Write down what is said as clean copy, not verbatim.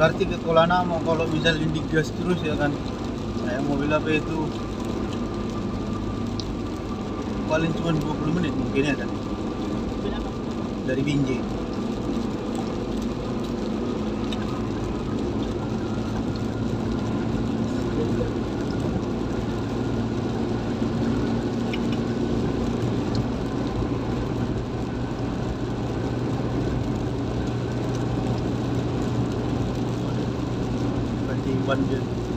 berarti ke Kolana mau kalau misalnya digas terus ya kan, kayak mobil apa itu paling cuma 20 menit mungkin ya kan dari Binjai. Berarti 1 jam.